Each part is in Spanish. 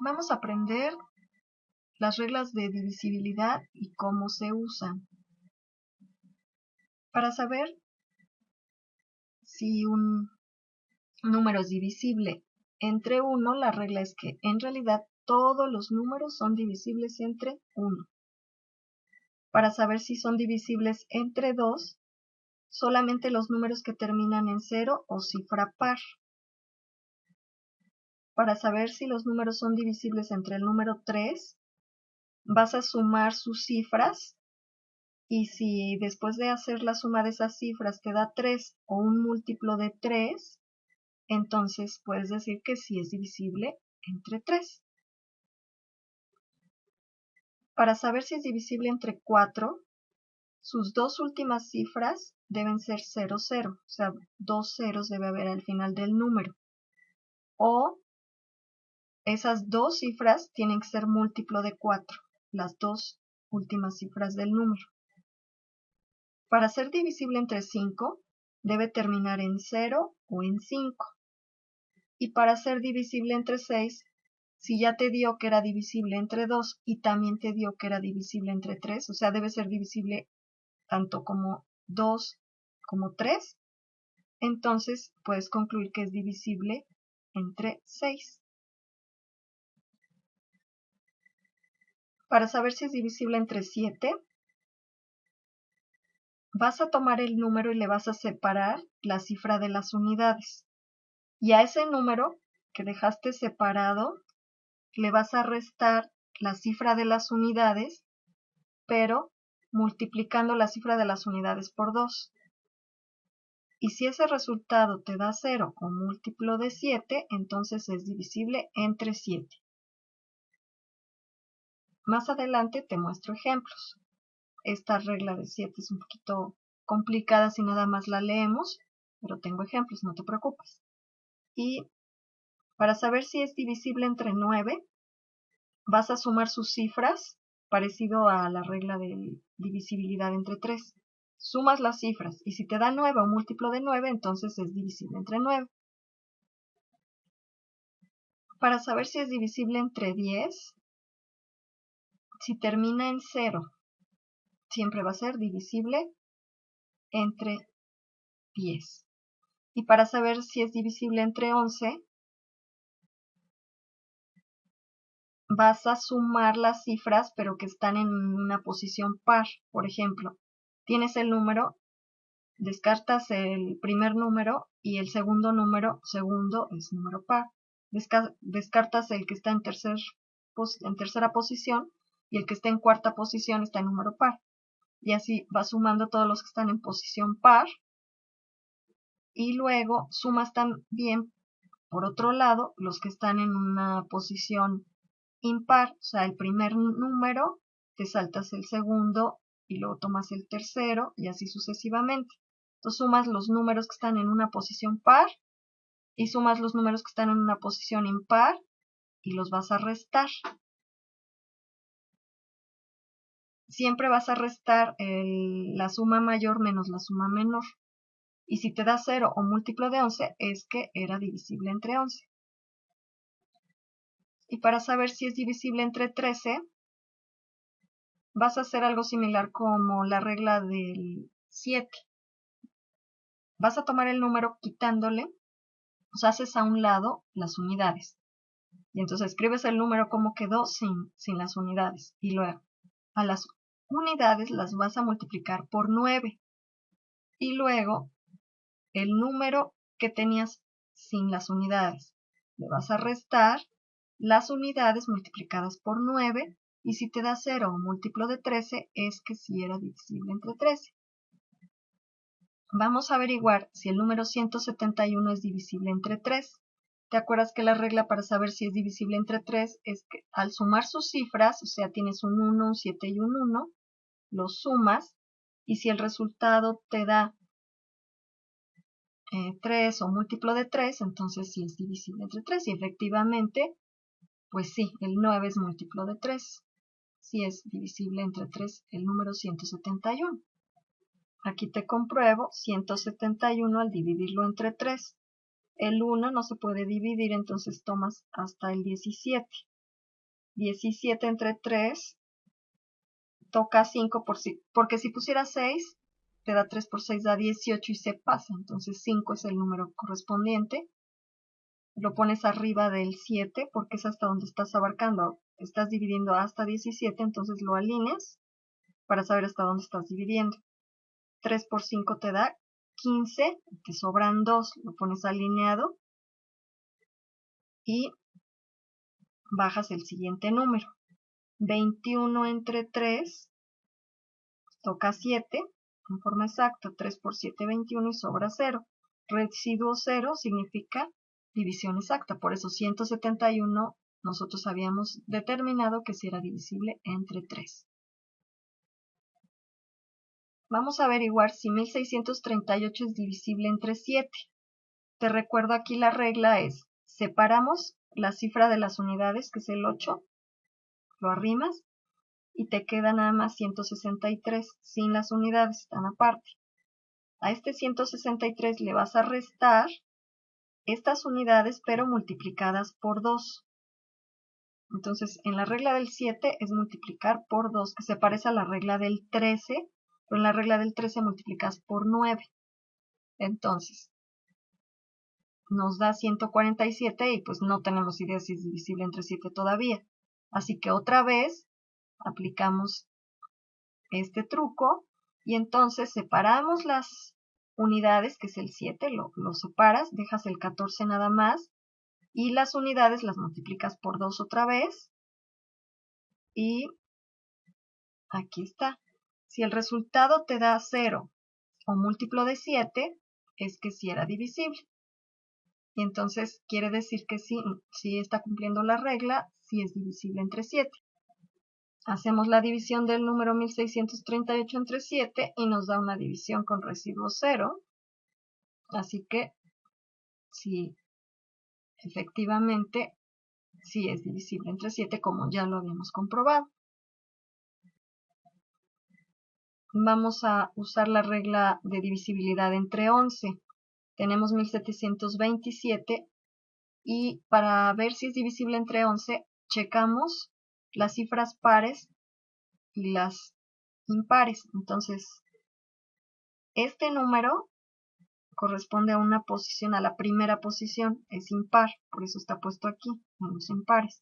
Vamos a aprender las reglas de divisibilidad y cómo se usan. Para saber si un número es divisible entre 1, la regla es que en realidad todos los números son divisibles entre 1. Para saber si son divisibles entre 2, solamente los números que terminan en 0 o cifra par. Para saber si los números son divisibles entre el número 3, vas a sumar sus cifras. Y si después de hacer la suma de esas cifras te da 3 o un múltiplo de 3, entonces puedes decir que sí es divisible entre 3. Para saber si es divisible entre 4, sus dos últimas cifras deben ser 0, 0. O sea, dos ceros debe haber al final del número. O esas dos cifras tienen que ser múltiplo de 4, las dos últimas cifras del número. Para ser divisible entre 5, debe terminar en 0 o en 5. Y para ser divisible entre 6, si ya te dio que era divisible entre 2 y también te dio que era divisible entre 3, o sea, debe ser divisible tanto como 2 como 3, entonces puedes concluir que es divisible entre 6. Para saber si es divisible entre 7, vas a tomar el número y le vas a separar la cifra de las unidades. Y a ese número que dejaste separado le vas a restar la cifra de las unidades, pero multiplicando la cifra de las unidades por 2. Y si ese resultado te da 0 o múltiplo de 7, entonces es divisible entre 7. Más adelante te muestro ejemplos. Esta regla de 7 es un poquito complicada si nada más la leemos, pero tengo ejemplos, no te preocupes. Y para saber si es divisible entre 9, vas a sumar sus cifras, parecido a la regla de divisibilidad entre 3. Sumas las cifras y si te da 9 o múltiplo de 9, entonces es divisible entre 9. Para saber si es divisible entre 10, si termina en 0, siempre va a ser divisible entre 10. Y para saber si es divisible entre 11, vas a sumar las cifras, pero que están en una posición par. Por ejemplo, tienes el número, descartas el primer número y el segundo número, segundo es número par. Descartas el que está en tercera posición y el que está en cuarta posición está en número par. Y así vas sumando todos los que están en posición par. Y luego sumas también, por otro lado, los que están en una posición impar. O sea, el primer número, te saltas el segundo y luego tomas el tercero y así sucesivamente. Entonces sumas los números que están en una posición par y sumas los números que están en una posición impar y los vas a restar. Siempre vas a restar la suma mayor menos la suma menor. Y si te da 0 o múltiplo de 11, es que era divisible entre 11. Y para saber si es divisible entre 13, vas a hacer algo similar como la regla del 7. Vas a tomar el número quitándole, o sea, haces a un lado las unidades. Y entonces escribes el número como quedó sin las unidades. Y luego a las unidades las vas a multiplicar por 9. Y luego el número que tenías sin las unidades le vas a restar las unidades multiplicadas por 9. Y si te da 0 o múltiplo de 13, es que sí era divisible entre 13. Vamos a averiguar si el número 171 es divisible entre 3. ¿Te acuerdas que la regla para saber si es divisible entre 3 es que al sumar sus cifras, o sea, tienes un 1, un 7 y un 1, los sumas, y si el resultado te da 3 o múltiplo de 3, entonces sí es divisible entre 3. Y efectivamente, pues sí, el 9 es múltiplo de 3. Sí es divisible entre 3 el número 171. Aquí te compruebo 171 al dividirlo entre 3. El 1 no se puede dividir, entonces tomas hasta el 17. 17 entre 3 toca 5 porque si pusiera 6 te da 3 por 6 da 18 y se pasa, entonces 5 es el número correspondiente. Lo pones arriba del 7 porque es hasta donde estás abarcando, estás dividiendo hasta 17, entonces lo alineas para saber hasta dónde estás dividiendo. 3 por 5 te da 15, te sobran 2, lo pones alineado y bajas el siguiente número. 21 entre 3 toca 7, en forma exacta, 3 por 7, 21 y sobra 0. Residuo 0 significa división exacta, por eso 171 nosotros habíamos determinado que si era divisible entre 3. Vamos a averiguar si 1638 es divisible entre 7. Te recuerdo aquí la regla es, separamos la cifra de las unidades, que es el 8, lo arrimas, y te queda nada más 163, sin las unidades, están aparte. A este 163 le vas a restar estas unidades, pero multiplicadas por 2. Entonces, en la regla del 7 es multiplicar por 2, que se parece a la regla del 13, pero en la regla del 13 multiplicas por 9. Entonces, nos da 147 y pues no tenemos idea si es divisible entre 7 todavía. Así que otra vez aplicamos este truco y entonces separamos las unidades, que es el 7, lo separas, dejas el 14 nada más y las unidades las multiplicas por 2 otra vez y aquí está. Si el resultado te da 0 o múltiplo de 7, es que sí era divisible. Y entonces quiere decir que sí está cumpliendo la regla, sí es divisible entre 7. Hacemos la división del número 1638 entre 7 y nos da una división con residuo 0. Así que sí, efectivamente, sí es divisible entre 7 como ya lo habíamos comprobado. Vamos a usar la regla de divisibilidad entre 11. Tenemos 1727 y para ver si es divisible entre 11, checamos las cifras pares y las impares. Entonces, este número corresponde a una posición, a la primera posición, es impar, por eso está puesto aquí, en los impares.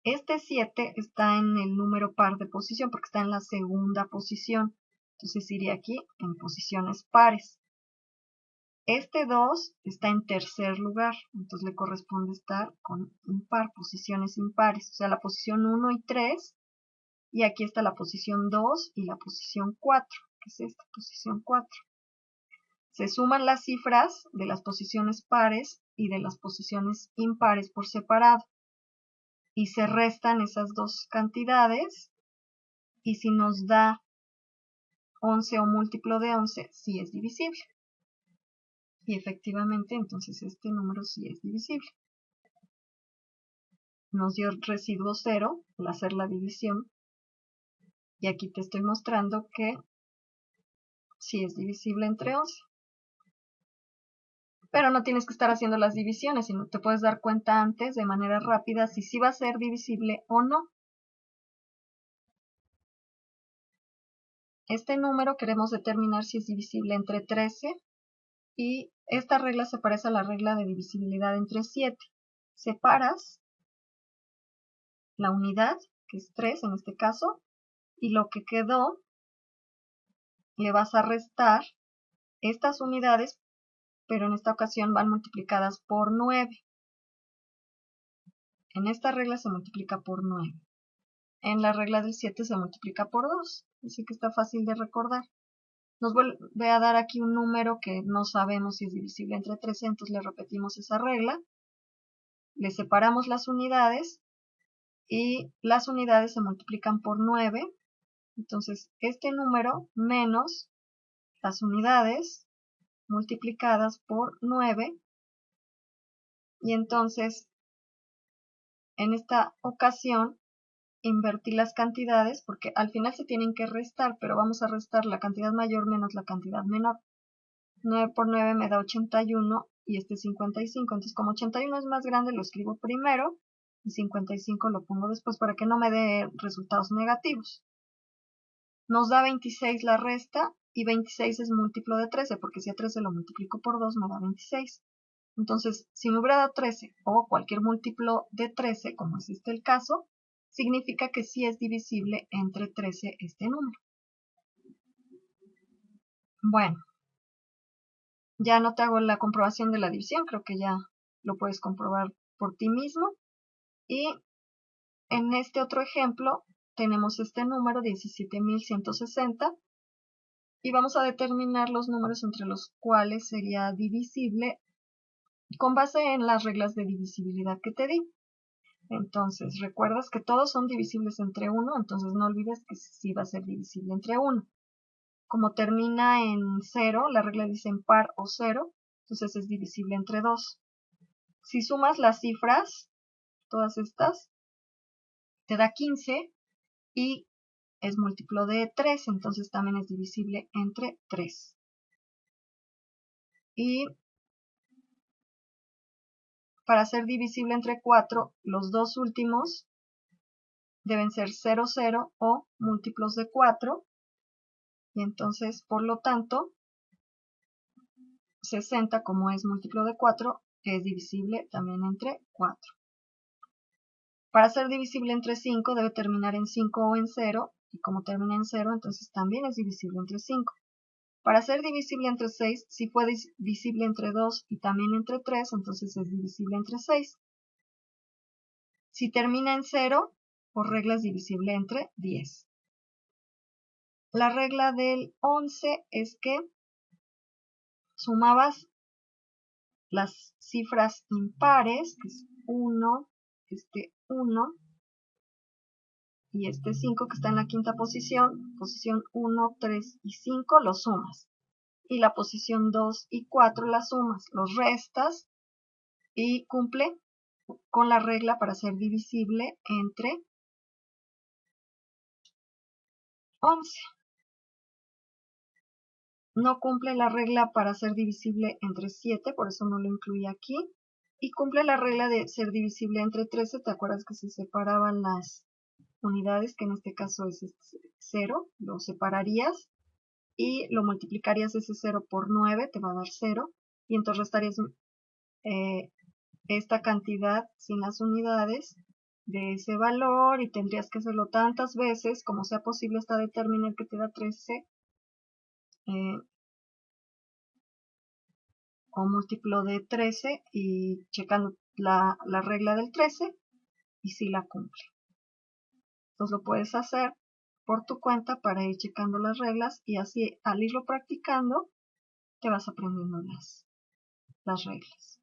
Este 7 está en el número par de posición, porque está en la segunda posición, entonces iría aquí en posiciones pares. Este 2 está en tercer lugar, entonces le corresponde estar con impar, posiciones impares, o sea, la posición 1 y 3, y aquí está la posición 2 y la posición 4, que es esta posición 4. Se suman las cifras de las posiciones pares y de las posiciones impares por separado, y se restan esas dos cantidades, y si nos da 11 o múltiplo de 11, sí es divisible. Y efectivamente, entonces este número sí es divisible. Nos dio residuo 0 al hacer la división. Y aquí te estoy mostrando que sí es divisible entre 11. Pero no tienes que estar haciendo las divisiones, sino te puedes dar cuenta antes de manera rápida si sí va a ser divisible o no. Este número queremos determinar si es divisible entre 13 y esta regla se parece a la regla de divisibilidad entre 7. Separas la unidad, que es 3 en este caso, y lo que quedó le vas a restar estas unidades, pero en esta ocasión van multiplicadas por 9. En esta regla se multiplica por 9. En la regla del 7 se multiplica por 2, así que está fácil de recordar. Nos vuelve a dar aquí un número que no sabemos si es divisible entre 13, entonces le repetimos esa regla. Le separamos las unidades y las unidades se multiplican por 9. Entonces, este número menos las unidades multiplicadas por 9. Y entonces, en esta ocasión, invertí las cantidades porque al final se tienen que restar, pero vamos a restar la cantidad mayor menos la cantidad menor. 9 por 9 me da 81 y este 55. Entonces, como 81 es más grande, lo escribo primero. y 55 lo pongo después para que no me dé resultados negativos. Nos da 26 la resta y 26 es múltiplo de 13, porque si a 13 lo multiplico por 2 me da 26. Entonces, si me hubiera dado 13 o cualquier múltiplo de 13, como es este el caso, significa que sí es divisible entre 13 este número. Bueno, ya no te hago la comprobación de la división, creo que ya lo puedes comprobar por ti mismo. Y en este otro ejemplo tenemos este número 17.160 y vamos a determinar los números entre los cuales sería divisible con base en las reglas de divisibilidad que te di. Entonces, recuerdas que todos son divisibles entre 1, entonces no olvides que sí va a ser divisible entre 1. Como termina en 0, la regla dice en par o 0, entonces es divisible entre 2. Si sumas las cifras, todas estas, te da 15 y es múltiplo de 3, entonces también es divisible entre 3. Y para ser divisible entre 4, los dos últimos deben ser 0, 0 o múltiplos de 4. Y entonces, por lo tanto, 60, como es múltiplo de 4, es divisible también entre 4. Para ser divisible entre 5 debe terminar en 5 o en 0, y como termina en 0, entonces también es divisible entre 5. Para ser divisible entre 6, si fue divisible entre 2 y también entre 3, entonces es divisible entre 6. Si termina en 0, por regla es divisible entre 10. La regla del 11 es que sumabas las cifras impares, que es 1, este 1 y este 5 que está en la quinta posición 1, 3 y 5 los sumas. Y la posición 2 y 4 las sumas, los restas y cumple con la regla para ser divisible entre 11. No cumple la regla para ser divisible entre 7, por eso no lo incluí aquí. Y cumple la regla de ser divisible entre 13, ¿te acuerdas que se separaban las unidades, que en este caso es 0, lo separarías y lo multiplicarías ese 0 por 9, te va a dar 0, y entonces restarías esta cantidad sin las unidades de ese valor y tendrías que hacerlo tantas veces como sea posible hasta determinar que te da 13 o múltiplo de 13 y checando la regla del 13 y si la cumple. Entonces lo puedes hacer por tu cuenta para ir checando las reglas y así al irlo practicando te vas aprendiendo las reglas.